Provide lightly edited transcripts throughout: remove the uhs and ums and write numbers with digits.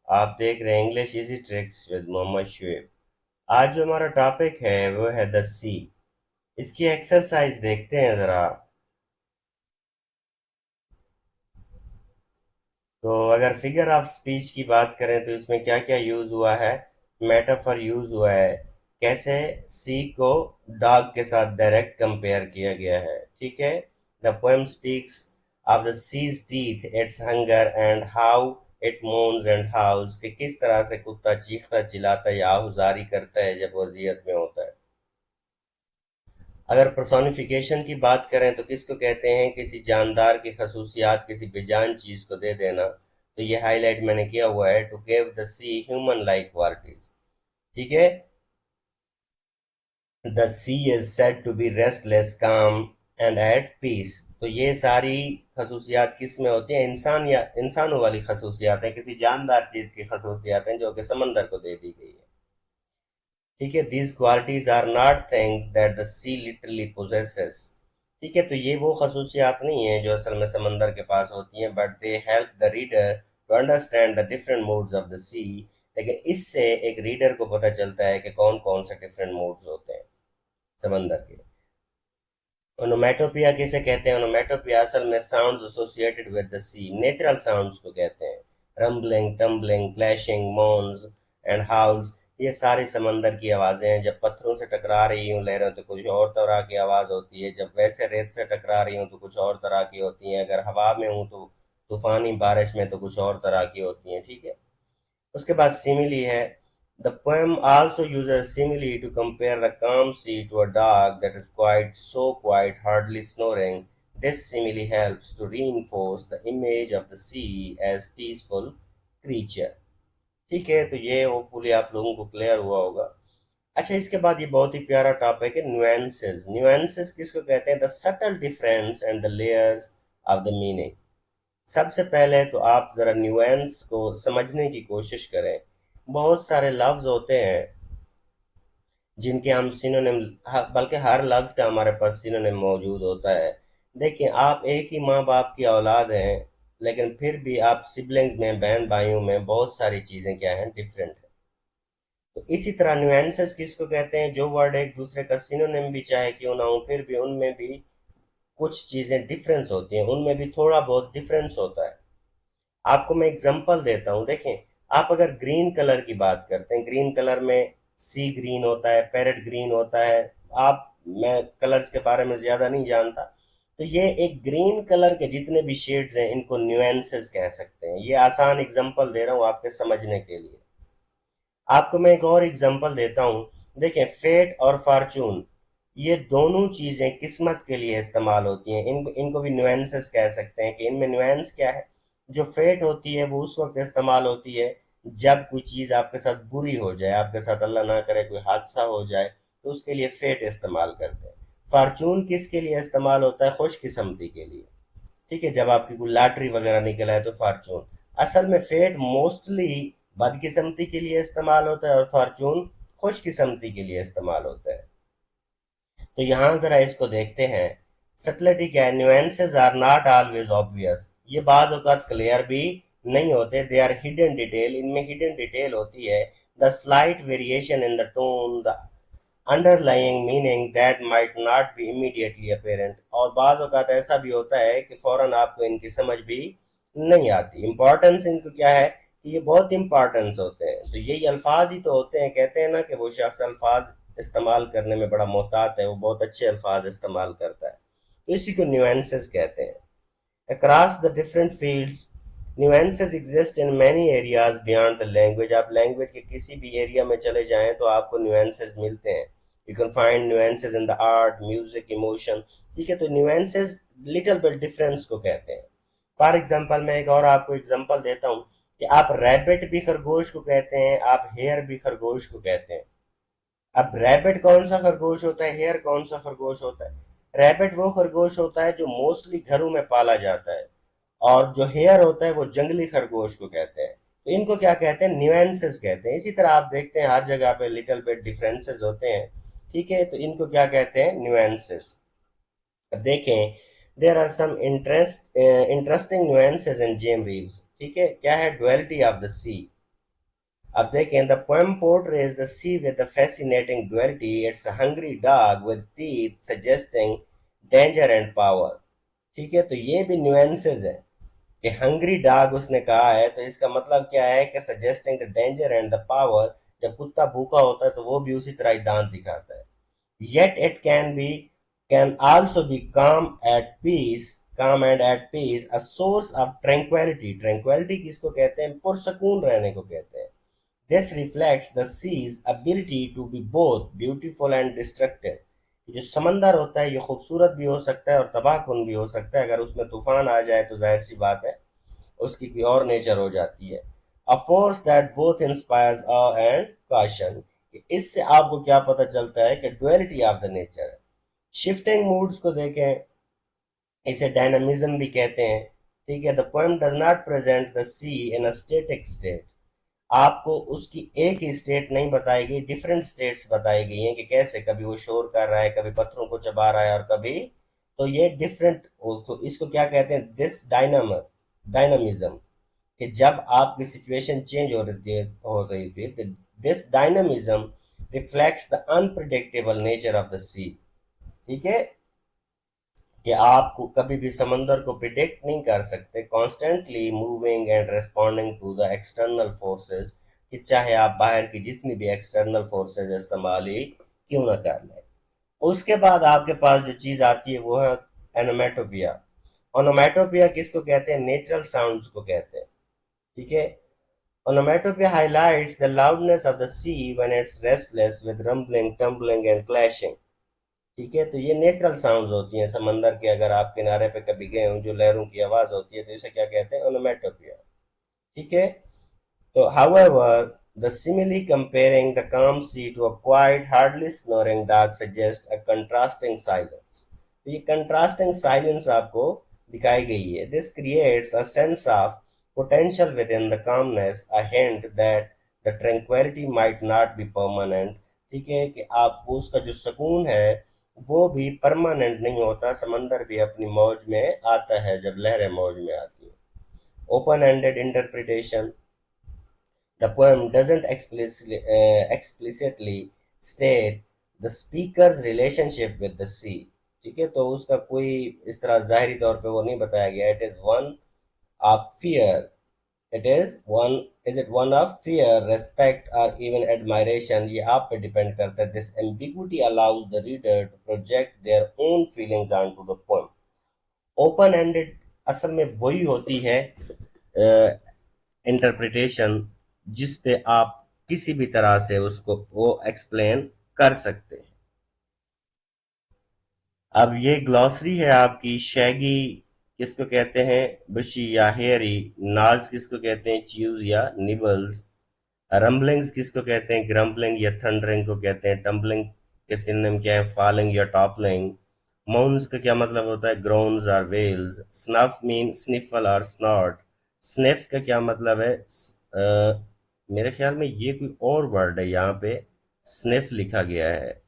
आप देख रहे हैं English easy tricks with Mohammad Shoaib. आज जो हमारा टॉपिक है वो है द सी। इसकी एक्सरसाइज देखते हैं जरा। तो अगर फिगर ऑफ स्पीच की बात करें तो इसमें क्या क्या यूज हुआ है। मेटाफर यूज हुआ है। कैसे सी को डॉग के साथ डायरेक्ट कंपेयर किया गया है। ठीक है। The poem speaks of the sea's teeth, it's hunger and how it moans and howls, कि किस तरह से कुत्ता चीखता चिल्लाता या आहुजारी करता है जब वो अजियत में होता है। अगर पर्सोनिफिकेशन की बात करें तो किसको कहते हैं, किसी जानदार की खसूसियात किसी बेजान चीज को दे देना। तो ये हाईलाइट मैंने किया हुआ है, to give the sea human like qualities. ठीक है। The sea is said to be restless, calm and at peace. तो ये सारी खसूसियात किस में होती हैं, इंसान या इंसानों वाली खसूसियात हैं, किसी जानदार चीज की खसूसियात हैं जो कि समंदर को दे दी गई है। ठीक है। These qualities are not things that the sea literally possesses. ठीक है। तो ये वो खसूसियात नहीं है जो असल में समंदर के पास होती हैं, but they help the reader to understand the different moods of the sea. लेकिन इससे एक रीडर को पता चलता है कि कौन कौन से डिफरेंट मूड्स होते हैं समंदर के। ओनोमेटोपिया किसे कहते हैं, ओनोमेटोपिया असल में sounds associated with the sea, natural sounds को कहते हैं। Rumbling, tumbling, clashing, moans and howls, ये सारी समंदर की आवाजें हैं। जब पत्थरों से टकरा रही हूँ लहरों तो कुछ और तरह की आवाज होती है, जब वैसे रेत से टकरा रही हूँ तो कुछ और तरह की होती है, अगर हवा में हूँ तो तूफानी बारिश में तो कुछ और तरह की होती हैं। ठीक है। उसके बाद सिमिली है। The poem also uses simile to compare the calm sea to a dog that is quite so quiet, hardly snoring. This simile helps to reinforce the image of the sea as peaceful creature. ठीक है। तो ये hopefully आप लोगों को clear हुआ होगा। अच्छा, इसके बाद ये बहुत ही प्यारा टॉपिक है, न्यूएंसेस। न्यूएंसेस किसको कहते हैं, the subtle difference and the layers of the meaning. सबसे पहले तो आप जरा न्यूएंस को समझने की कोशिश करें। बहुत सारे लफ्ज होते हैं जिनके हम सिनोनिम, बल्कि हर लफ्ज का हमारे पास सिनोनिम मौजूद होता है। देखिए, आप एक ही माँ बाप की औलाद हैं, लेकिन फिर भी आप सिबलिंग्स में, बहन भाइयों में बहुत सारी चीजें क्या हैं, डिफरेंट है। तो इसी तरह न्यूएंसेस किसको कहते हैं, जो वर्ड एक दूसरे का सिनोनिम भी चाहे क्यों ना हो, फिर भी उनमें भी कुछ चीजें डिफरेंस होती हैं, उनमें भी थोड़ा बहुत डिफरेंस होता है। आपको मैं एग्जांपल देता हूं। देखें, आप अगर ग्रीन कलर की बात करते हैं, ग्रीन कलर में सी ग्रीन होता है, पैरेट ग्रीन होता है। आप, मैं कलर्स के बारे में ज्यादा नहीं जानता। तो ये एक ग्रीन कलर के जितने भी शेड्स हैं इनको न्यूएंसेस कह सकते हैं। ये आसान एग्जांपल दे रहा हूं आपके समझने के लिए। आपको मैं एक और एग्जांपल देता हूं। देखें, फेट और फॉर्चून, ये दोनों चीजें किस्मत के लिए इस्तेमाल होती हैं। इनको भी नुएंसेस कह सकते हैं कि इनमें नुएंस क्या है। जो फेट होती है वो उस वक्त इस्तेमाल होती है जब कोई चीज आपके साथ बुरी हो जाए, आपके साथ अल्लाह ना करे कोई हादसा हो जाए, तो उसके लिए फेट इस्तेमाल करते हैं। फॉर्चून किसके लिए इस्तेमाल होता है, खुशकिस्मती के लिए। ठीक है। जब आपकी कोई लॉटरी वगैरह निकला है तो फॉर्चून। असल में फेट मोस्टली बदकिस्मती के लिए इस्तेमाल होता है और फॉर्चून खुशकिस्मती के लिए इस्तेमाल होता है। तो यहाँ जरा इसको देखते हैं। सटलिटी क्या है, nuances are not always obvious. ये बाज औकात क्लियर भी नहीं होते, दे आर हिडन डिटेल, इनमें हिडन डिटेल होती है। The slight variation in the tone, the underlying meaning that might not be immediately apparent. और बाज औकात ऐसा भी होता है कि फौरन आपको इनकी समझ भी नहीं आती। इंपॉर्टेंस इनको क्या है कि ये बहुत इंपॉर्टेंस होते हैं। तो यही अल्फाज ही तो होते हैं, कहते हैं ना कि वो शख्स अल्फाज इस्तेमाल करने में बड़ा मोहतात है, वो बहुत अच्छे अल्फाज इस्तेमाल करता है। तो इसी को न्यूएंसेस कहते हैं। Across the different fields, nuances exist in many areas beyond the language. आप लैंग्वेज के किसी भी एरिया में चले जाएं तो आपको न्यूएंसेस मिलते हैं। You can find nuances in the art, music, emotion. ठीक है। तो न्यूएंसेस लिटिल बिट डिफरेंस को कहते हैं। फॉर एग्जाम्पल, मैं एक और आपको एग्जाम्पल देता हूँ कि आप रैबिट भी खरगोश को कहते हैं, आप हेयर भी खरगोश को कहते हैं। अब रैबिट कौन सा खरगोश होता है, हेयर कौन सा खरगोश होता है। रैबिट वो खरगोश होता है जो मोस्टली घरों में पाला जाता है, और जो हेयर होता है वो जंगली खरगोश को कहते हैं। तो इनको क्या कहते हैं, न्यूएंसेस कहते हैं। इसी तरह आप देखते हैं हर जगह पे लिटिल बिट डिफरेंसेस होते हैं। ठीक है। तो इनको क्या कहते हैं, न्यूएंसेस। देखें, there are some interesting nuances in James Reeves. ठीक है। क्या है, डुअलिटी ऑफ द सी। अब देखें, the poem portrays the sea with a fascinating duality. It's a hungry dog with teeth suggesting danger and power. ठीक है, तो ये भी न्यूएंसेस है कि हंग्री डॉग उसने कहा है, तो इसका मतलब क्या है कि suggesting the danger and the power. जब कुत्ता भूखा होता है तो वो भी उसी तरह ही दांत दिखाता है। Yet it can also be calm and at peace, a source of tranquility. Tranquility किसको कहते हैं? पुरसकून रहने को कहते हैं। This reflects the sea's ability to be both beautiful and destructive. जो समंदर होता है ये खूबसूरत भी हो सकता है और तबाहकुन भी हो सकता है। अगर उसमें तूफान आ जाए तो जाहिर सी बात है उसकी कोई और नेचर हो जाती है। A force that both inspires awe and caution। इससे आपको क्या पता चलता है कि डुअलिटी ऑफ द नेचर है। शिफ्टिंग मूड्स को देखें, इसे डायनामिज्म भी कहते हैं। ठीक है, the poem does not present the sea in a static state. आपको उसकी एक ही स्टेट नहीं बताई गई, डिफरेंट स्टेट्स बताई गई हैं कि कैसे कभी वो शोर कर रहा है, कभी पत्थरों को चबा रहा है और कभी, तो ये डिफरेंट, तो इसको क्या कहते हैं? This dynamism. कि जब आपकी सिचुएशन चेंज हो रही थी, this dynamism reflects the unpredictable nature of the sea. ठीक है, कि आप कभी भी समंदर को प्रिडिक्ट नहीं कर सकते, constantly moving and responding to the external forces. कि चाहे आप बाहर की जितनी भी एक्सटर्नल फोर्सेस इस्तेमाल ही क्यों ना कर लें। उसके बाद आपके पास जो चीज आती है वो है एनोमेटोपिया। ओनोमेटोपिया किसको कहते हैं? नेचुरल साउंड्स को कहते हैं। ठीक है, onomatopoeia highlights the loudness of the sea when it's restless with rumbling, tumbling and clashing। ठीक है, तो ये नेचुरल साउंड्स होती हैं समंदर के। अगर आप किनारे पे कभी गए हो, जो लहरों की आवाज होती है, तो इसे क्या कहते हैं? ओनोमेटोपिया। ठीक है, तो however the simile comparing the calm sea to a quiet hardly snoring dog suggests a contrasting silence। तो ये contrasting silence आपको दिखाई गई है। This creates a sense of potential within the calmness, a hint that the tranquility might not be permanent। ठीक है, कि आपको उसका जो सुकून है वो भी परमानेंट नहीं होता। समंदर भी अपनी मौज में आता है जब लहरें मौज में आती हैं। Open ended interpretation, the poem doesn't explicitly state the speaker's relationship with the sea। ठीक है, तो उसका कोई इस तरह जाहिरी तौर पे वो नहीं बताया गया। It is one of fear, it is it one of fear, respect और इवन एडमायरेशन, ये आप पे डिपेंड करता है। This ambiguity allows the reader to project their own feelings on to the poem. Open ended असल में वही होती है इंटरप्रिटेशन जिस पे आप किसी भी तरह से उसको वो एक्सप्लेन कर सकते हैं। अब ये ग्लॉसरी है आपकी। शैगी किसको कहते हैं? बुशी या हेयरी। नाज किसको कहते हैं? च्यूज या निबल्स। रम्बलिंग्स किसको कहते हैं? ग्रम्बलिंग या थंडरिंग को कहते हैं। टम्बलिंग के सिनोनिम क्या है? फॉलिंग या टॉपलिंग। माउंस का क्या मतलब होता है? ग्रोन्स और वेल्स। स्नफ मीन स्निफल और स्नॉट। स्निफ का क्या मतलब है? मेरे ख्याल में ये कोई और वर्ड है, यहाँ पे स्निफ लिखा गया है।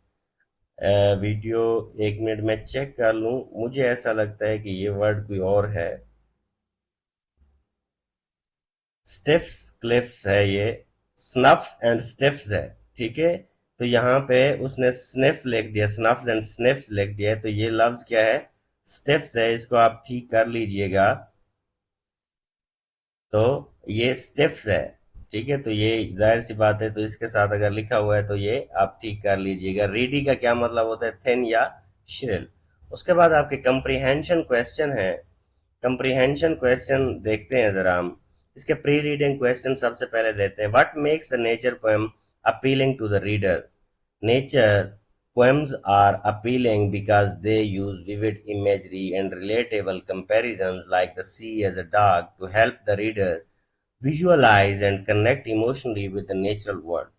वीडियो एक मिनट में चेक कर लूं, मुझे ऐसा लगता है कि ये वर्ड कोई और है। स्टिफ्स क्लिफ्स है ये। स्नफ्स एंड स्टिफ्स है। ठीक है, तो यहाँ पे उसने स्निफ लिख दिया, स्नफ्स एंड स्निफ्स लिख दिया, तो ये लफ्ज क्या है? स्टिफ्स है। इसको आप ठीक कर लीजिएगा। तो ये स्टिफ्स है। ठीक है, तो ये जाहिर सी बात है, तो इसके साथ अगर लिखा हुआ है तो ये आप ठीक कर लीजिएगा। रीडी का क्या मतलब होता है? थिन या श्रिल। उसके बाद आपके कंप्रीहेंशन क्वेश्चन है। कंप्रीहेंशन क्वेश्चन देखते हैं जरा हम। इसके प्री रीडिंग क्वेश्चन सबसे पहले देते हैं। What makes the nature poem appealing to the reader? Nature poems are appealing because they use vivid imagery and relatable comparisons like the sea as a dog to help the reader visualize and connect emotionally with the natural world।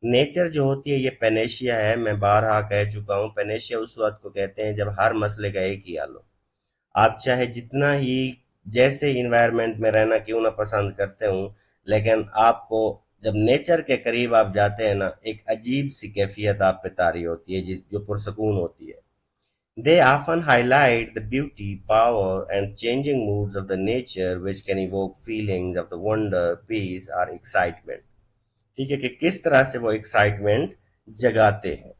Nature जो होती है ये Panacea है। मैं बारहा कह चुका हूँ, पेनेशिया उस वक्त को कहते हैं जब हर मसले का एक ही हल हो। आप चाहे जितना ही जैसे इन्वायरमेंट में रहना क्यों ना पसंद करते हो, लेकिन आपको जब नेचर के करीब आप जाते हैं ना, एक अजीब सी कैफियत आप पे तारी होती है जिस जो पुरसकून होती है। They often highlight the beauty, power and changing moods of the nature which can evoke feelings of the wonder, peace और एक्साइटमेंट। ठीक है, कि किस तरह से वो एक्साइटमेंट जगाते हैं।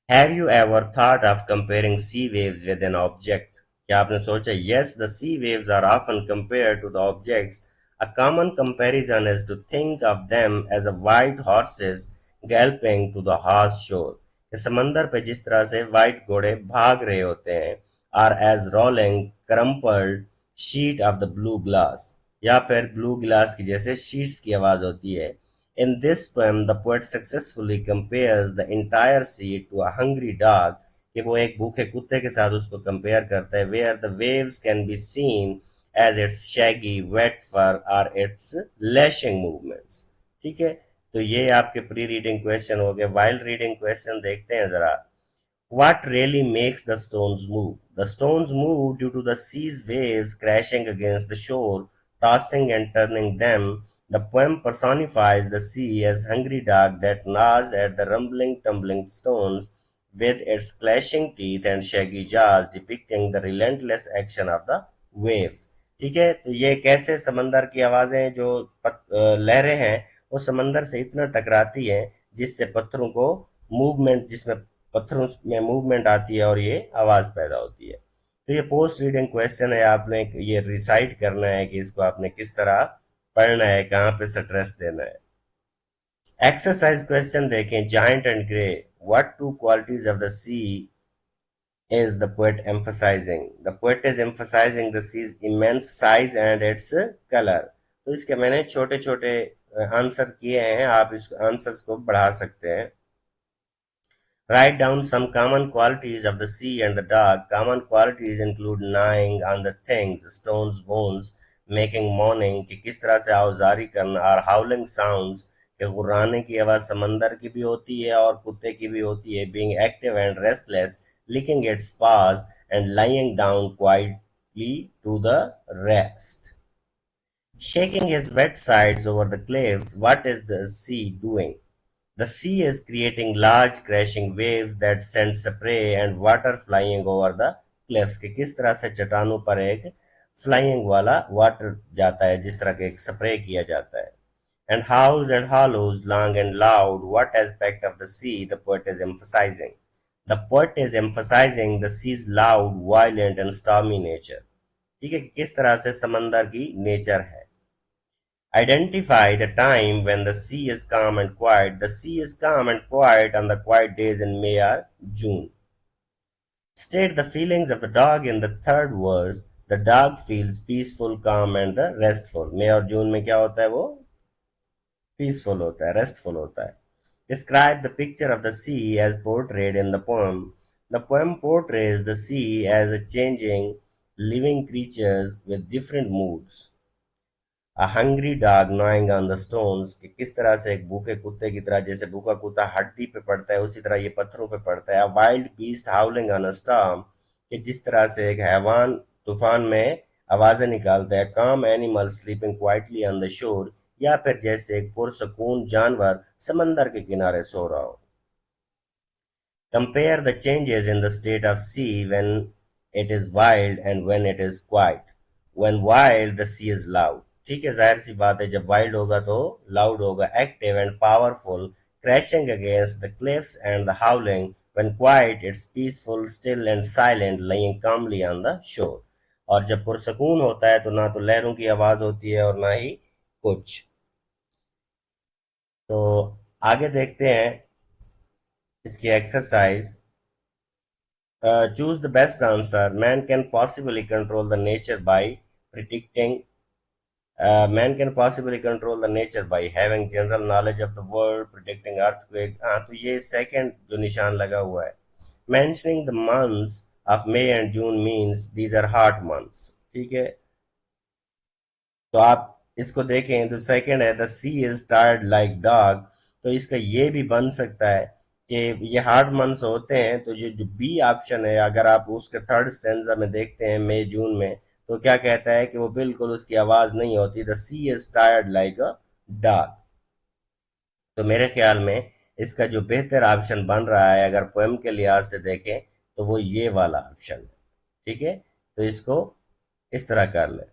Have you ever thought of comparing sea waves with an object? क्या आपने सोचा? Yes, the sea waves are often compare to the objects. A common comparison is to think of them as a white horses galloping to the horse shore. समंदर पे जिस तरह से white घोड़े भाग रहे होते हैं, are as rolling crumpled sheet of the blue glass, या फिर ब्लू ग्लास की जैसे शीट्स की आवाज होती है। In this poem, the poet successfully compares the entire sea to a hungry dog, कि वो एक भूखे कुत्ते के साथ उसको कंपेयर करता है, where the waves can be seen as its shaggy wet fur or its lashing movements। ठीक है, तो ये आपके प्री रीडिंग क्वेश्चन हो गए। वाइल्ड रीडिंग क्वेश्चन देखते हैं जरा। What really makes the stones move? The stones move due to the sea's waves crashing against the shore, tossing and turning them. The poem personifies the sea as hungry dog that gnaws at the rumbling, tumbling stones with its clashing teeth and shaggy jaws, depicting the relentless action of the waves। ठीक है, तो ये कैसे समंदर की आवाजें जो लहरें हैं वो समंदर से इतना टकराती हैं जिससे पत्थरों को मूवमेंट, जिसमें पत्थरों में मूवमेंट आती है और ये आवाज पैदा होती है। तो ये पोस्ट रीडिंग क्वेश्चन है, आपने ये रिसाइट करना है कि इसको आपने किस तरह पढ़ना है, कहाँ पे स्ट्रेस देना है। एक्सरसाइज क्वेश्चन देखें। Giant and grey, what two qualities of the sea is the poet emphasizing? The poet is emphasizing the sea's immense size and its color। तो इसके मैंने छोटे छोटे आंसर किए हैं, आप इस आंसर्स को बढ़ा सकते हैं। Write down some common qualities of the sea and the dog. Common qualities include gnawing on the things, stones, bones, making moaning, कि किस तरह से आवाजारी करना, और howling sounds, कि गुर्राने की आवाज समंदर की भी होती है और कुत्ते की भी होती है। Being active and restless, licking its paws and lying down quietly to the rest. Shaking his wet sides over the cliffs, what is the sea doing? The sea is creating large crashing waves that send spray and water flying over the cliffs। कि किस तरह से चट्टानों पर एक flying वाला water जाता है, जिस तरह के एक स्प्रे किया जाता है। And howls and hollows, long and loud, what aspect of the sea the poet is emphasizing? The poet is emphasizing the sea's loud, violent and stormy nature। ठीक है, कि किस तरह से समंदर की नेचर है। Identify the time when the sea is calm and quiet. The sea is calm and quiet on the quiet days in May or June। State the feelings of the dog in the third verse। The dog feels peaceful, calm and the restful। May और जून में क्या होता है? वो peaceful होता है, restful होता है। Describe the picture of the sea as portrayed in the poem। The poem portrays the sea as a changing, living creatures with different moods। A hungry dog gnawing on the stones, कि किस तरह से एक भूखे कुत्ते की तरह, जैसे भूखा कुत्ता हड्डी पे पड़ता है उसी तरह ये पत्थरों पे पड़ता है। A wild beast howling on a storm, कि जिस तरह से एक हैवान तूफान में आवाजें निकालता है। Calm animal sleeping quietly on the shore, या फिर जैसे एक पुरसकून जानवर समंदर के किनारे सो रहा हो। Compare the changes in the state of sea when it is wild and when it is quiet। When wild, the sea is loud। ठीक है, जाहिर सी बात है, जब वाइल्ड होगा तो लाउड होगा। Active and powerful, crashing against the cliffs and the howling। When quiet, it's peaceful, still and silent, lying calmly on the shore। और जब पुरसकून होता है तो ना तो लहरों की आवाज होती है और ना ही कुछ। तो आगे देखते हैं इसकी exercise. Choose the best answer। Man can possibly control the nature by predicting। Man can possibly control the nature by having general knowledge of the world, predicting earthquake। हाँ, तो ये सेकंड जो निशान लगा हुआ है। Mentioning the months of May and June means these are hot months। ठीक है, तो आप इसको देखें तो सेकंड है the sea is tired like dog. तो इसका ये भी बन सकता है कि ये हार्ड मंथ्स होते हैं। तो ये जो बी ऑप्शन है, अगर आप उसके थर्ड स्टेंजा में देखते हैं मई जून में, तो क्या कहता है कि वो बिल्कुल उसकी आवाज नहीं होती। The sea is tired like a dog. तो मेरे ख्याल में इसका जो बेहतर ऑप्शन बन रहा है अगर पोएम के लिहाज से देखें तो वो ये वाला ऑप्शन है। ठीक है, तो इसको इस तरह कर लें।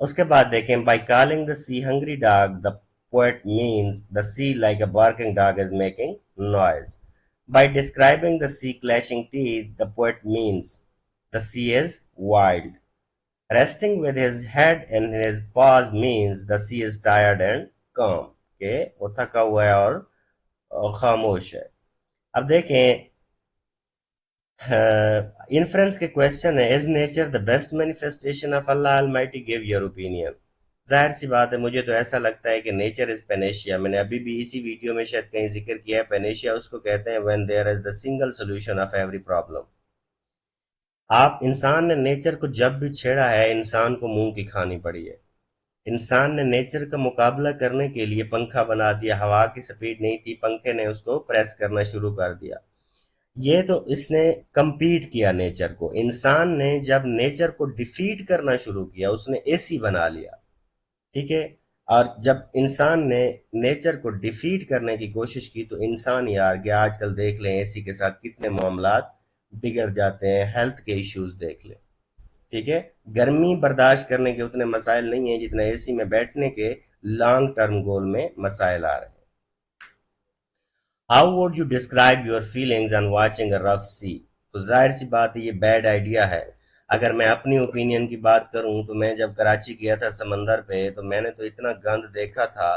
उसके बाद देखें, by calling the sea hungry dog the poet means the sea like a barking dog is making noise. By describing the sea clashing teeth, the poet means the sea is wild. Resting with his head in his paws means the sea is tired and calm. के वो थका हुआ है और खामोश है. अब देखें, इन्फ्रेंस के क्वेश्चन है, is nature the best manifestation of Allah Almighty, give your opinion. जाहिर सी बात है, मुझे तो ऐसा लगता है कि नेचर इज पेनेशिया. मैंने अभी भी इसी वीडियो में शायद कहीं जिक्र किया है, पेनेशिया उसको कहते हैं when there is the single solution of every problem. आप इंसान ने नेचर को जब भी छेड़ा है, इंसान को मुंह की खानी पड़ी है. इंसान ने नेचर का मुकाबला करने के लिए पंखा बना दिया. हवा की स्पीड नहीं थी, पंखे ने उसको प्रेस करना शुरू कर दिया. ये तो इसने कंपीट किया नेचर को. इंसान ने जब नेचर को डिफीट करना शुरू किया, उसने एसी बना लिया. ठीक है. और जब इंसान ने नेचर को डिफीट करने की कोशिश की तो इंसान ही हार गया. आजकल देख लें एसी के साथ कितने मामलात बिगड़ जाते हैं, हेल्थ के इश्यूज देख लें. ठीक है. गर्मी बर्दाश्त करने के उतने मसाइल नहीं है जितने एसी में बैठने के लॉन्ग टर्म गोल में मसाइल आ रहे हैं. How would you describe your feelings on watching a rough sea. तो जाहिर सी बात है, ये बैड आइडिया है. अगर मैं अपनी ओपिनियन की बात करूं तो मैं जब कराची गया था समंदर पे, तो मैंने तो इतना गंद देखा था.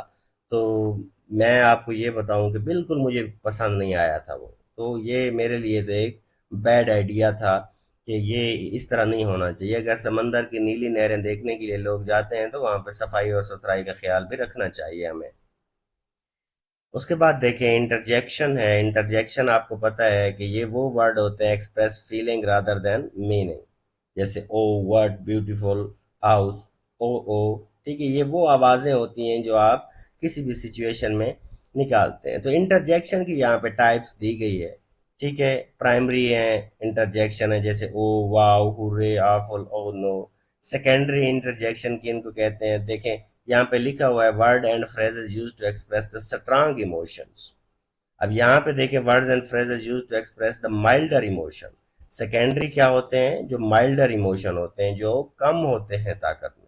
तो मैं आपको ये बताऊं कि बिल्कुल मुझे पसंद नहीं आया था वो. तो ये मेरे लिए तो एक बैड आइडिया था कि ये इस तरह नहीं होना चाहिए. अगर समंदर की नीली नहरें देखने के लिए लोग जाते हैं तो वहां पर सफाई और सुथराई का ख्याल भी रखना चाहिए हमें. उसके बाद देखें, इंटरजेक्शन है. इंटरजेक्शन आपको पता है कि ये वो वर्ड होते हैं express feeling rather than meaning. जैसे ओ व्हाट ब्यूटीफुल हाउस, ओ. ठीक है. ये वो आवाजें होती हैं जो आप किसी भी सिचुएशन में निकालते हैं. तो इंटरजेक्शन की यहाँ पे टाइप्स दी गई है. ठीक है. प्राइमरी है इंटरजेक्शन है, जैसे oh wow hurray awful oh no. Secondary interjection की इनको कहते हैं, देखें यहाँ पे लिखा हुआ है word and phrases used to express the strong emotions. अब यहाँ पे देखें words and phrases used to express the milder emotion. Secondary क्या होते हैं? जो माइल्डर इमोशन होते हैं, जो कम होते हैं ताकत में.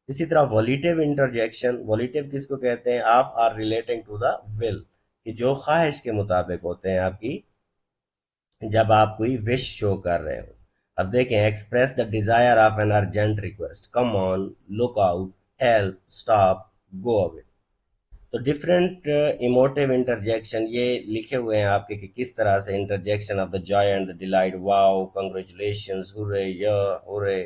इसी तरह वॉलिटिव इंटरजेक्शन, वॉलिटिव किसको कहते हैं? आप are relating to the will, कि जो ख्वाहिश के मुताबिक होते हैं आपकी, जब आप कोई विश शो कर रहे हो. अब देखें, express the desire of an urgent request, come on, look out, help, stop, go away. तो डिफरेंट इमोटिव इंटरजेक्शन ये लिखे हुए हैं आपके कि किस तरह से interjection of the Joy and the delight, wow, congratulations, hurray, या हुर्रे.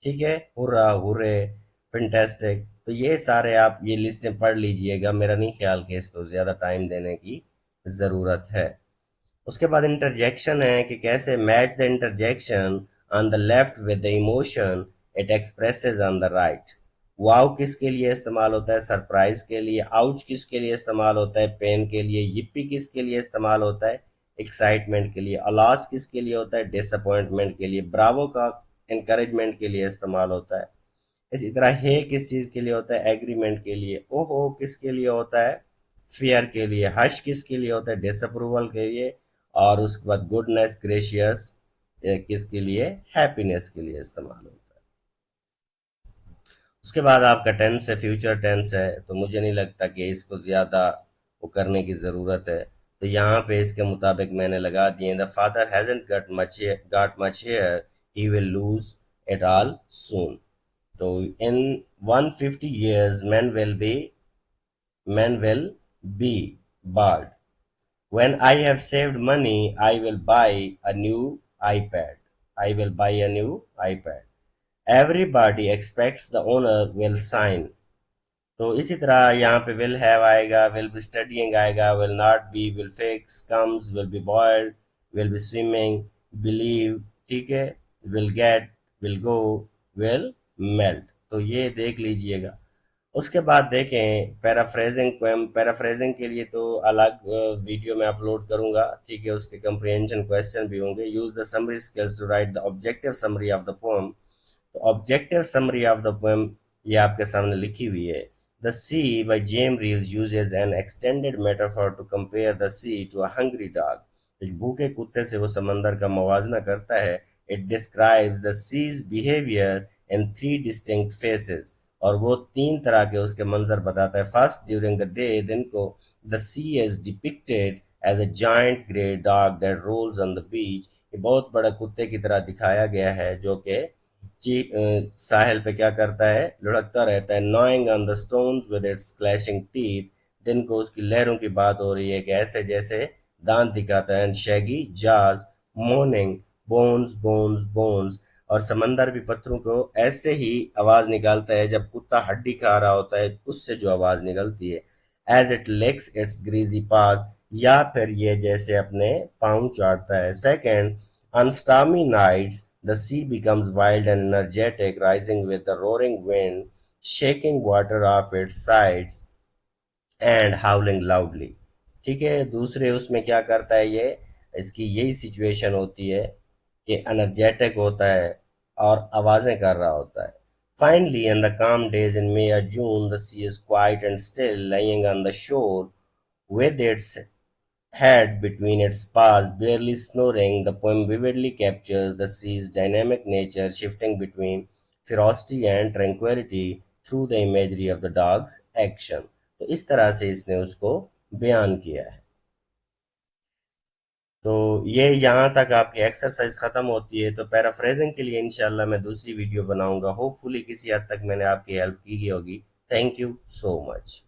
ठीक है. Hurrah, hurray, fantastic. तो ये सारे आप ये लिस्टें पढ़ लीजिएगा. मेरा नहीं ख्याल कि इसको ज़्यादा टाइम देने की ज़रूरत है. उसके बाद इंटरजेक्शन है कि कैसे match the interjection on the left with the emotion it expresses on the right. Wow किसके लिए इस्तेमाल होता है? सरप्राइज के लिए. आउच किसके लिए इस्तेमाल होता है? पेन के लिए. yippee किसके लिए इस्तेमाल होता है? एक्साइटमेंट के लिए. अलास किसके लिए होता है? डिसअपॉइंटमेंट के लिए. ब्रावो का इंकरेजमेंट के लिए इस्तेमाल होता है. इसी तरह हे किस चीज के लिए होता है? एग्रीमेंट के लिए. ओहो किसके लिए होता है? फियर के लिए. हश किसके लिए होता है? डिसअप्रूवल के लिए. और उसके बाद गुडनेस, ग्रेशियस किसके लिए? हैप्पीनेस के लिए इस्तेमाल होता है. उसके बाद आपका टेंस है, फ्यूचर टेंस है. तो मुझे नहीं लगता कि इसको ज़्यादा वो करने की ज़रूरत है. तो यहाँ पे इसके मुताबिक मैंने लगा दिए, the father hasn't got much hair, he will lose it all soon. तो इन 150 years men will be bald. When I have saved money, I will buy a new iPad. I will buy a new iPad. Everybody expects the owner will sign. तो इसी तरह यहाँ पे will have आएगा, will be studying आएगा, will not be, will fix, comes, will be boiled, will be swimming, believe. ठीक है. will get, will go, will melt. तो ये देख लीजिएगा. उसके बाद देखें पैराफ्रेजिंग. पैराफ्रेजिंग के लिए तो अलग वीडियो में अपलोड करूंगा. ठीक है. उसके कंप्रिहेंशन क्वेश्चन भी होंगे. Use the summary skills to write the objective summary of the poem. तो objective summary of the poem ये आपके सामने लिखी हुई है. The sea by James Reeves uses an extended metaphor to compare the sea to a hungry dog. एक भूखे कुत्ते से वो समंदर का मवाजना करता है. It describes the sea's behaviour in three distinct phases. और वो तीन तरह के उसके मंजर बताता है। फर्स्ट, ड्यूरिंग द डे, दिन को the sea is depicted as a giant grey dog that rolls on the beach. ये बहुत बड़ा कुत्ते की तरह दिखाया गया है जो कि साहिल पे क्या करता है, लुढ़कता रहता है। Gnawing on the stones with its clashing teeth, दिन को उसकी लहरों की बात हो रही है कि ऐसे जैसे दांत दिखाता है। एंड शैगी जाज मोर्निंग बोन्स बोन्स बोन्स, और समंदर भी पत्थरों को ऐसे ही आवाज निकालता है जब कुत्ता हड्डी खा रहा होता है, उससे जो आवाज निकलती है। As it licks its greasy paws, या फिर ये जैसे अपने पाँव चाटता है। Second, on stormy nights, the sea becomes wild and energetic, rising with the roaring wind, shaking water off its sides and howling loudly। ठीक है, दूसरे उसमें क्या करता है ये, इसकी यही सिचुएशन होती है कि एनर्जेटिक होता है और आवाजें कर रहा होता है। Finally, in the calm days in May or June, the sea is quiet and still, lying on the shore with its head between its paws, barely snoring. The poem vividly captures the sea's dynamic nature, shifting between ferocity and tranquility through the imagery of the dog's action। तो इस तरह से इसने उसको बयान किया है। तो ये यहाँ तक आपकी एक्सरसाइज खत्म होती है। तो पैराफ्रेजिंग के लिए इंशाल्लाह मैं दूसरी वीडियो बनाऊंगा। होपफुली किसी हद तक मैंने आपकी हेल्प की होगी। Thank you so much.